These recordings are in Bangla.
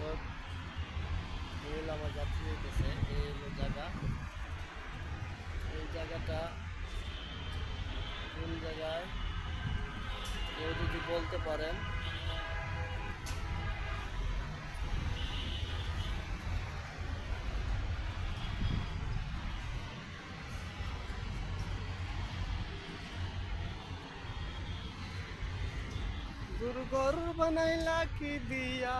দর্শক, এই হলো আমার যাত্রী হইতেছে, এই হলো জায়গা। এই জায়গাটা কোন জায়গায় কেউ যদি বলতে পারেন। দুর্গর বানাইলা কি দিয়া,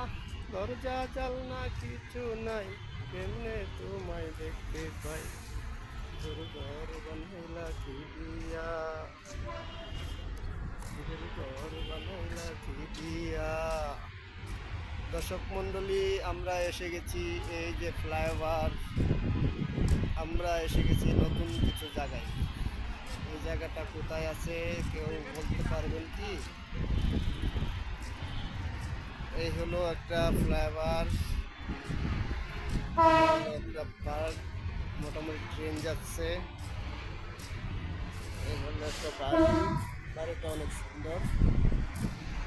দরজা জালনা কিছু নাই, কেমনে তোমায় দেখতে পাই। দুর্গর বানাইলা কি দিয়া, দুর্গর বানাইলা কি দিয়া। দর্শক মন্ডলী, আমরা এসে গেছি এই যে ফ্লাইওভার, আমরা এসে গেছি নতুন কিছু জায়গায়। এই জায়গাটা কোথায় আছে কেউ বলতে পারবেন কি? এই হলো একটা ফ্লাইওভার, একটা পার্ক, মোটামুটি ট্রেন যাচ্ছে। এই হলো একটা বাড়ি, বাড়িটা অনেক সুন্দর।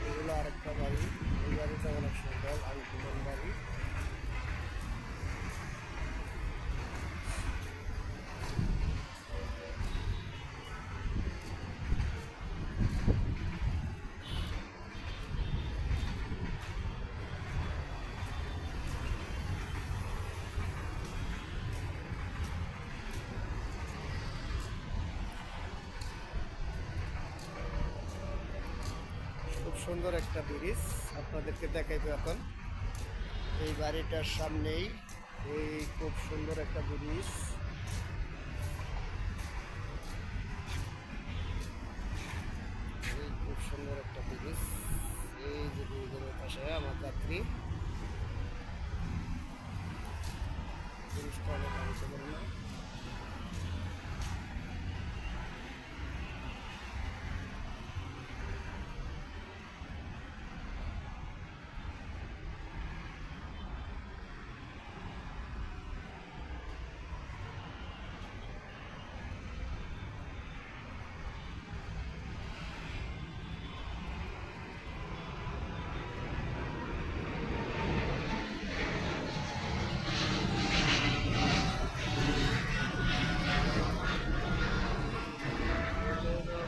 এই হলো আরেকটা বাড়ি, এই বাড়িটা অনেক সুন্দর, আনকমন বাড়ি। খুব সুন্দর একটা ব্রিজ, আপনাদেরকে দেখাইবো এখন। এই বাড়িটার সামনেই এই খুব সুন্দর একটা ব্রিজ। এই খুব সুন্দর একটা ব্রিজ। এই যে ব্রিজের পাশে আমার যাত্রী, ব্রিজটা অনেক অংশগ্রহণ।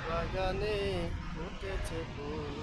বাগানে ফুটেছে ফুল,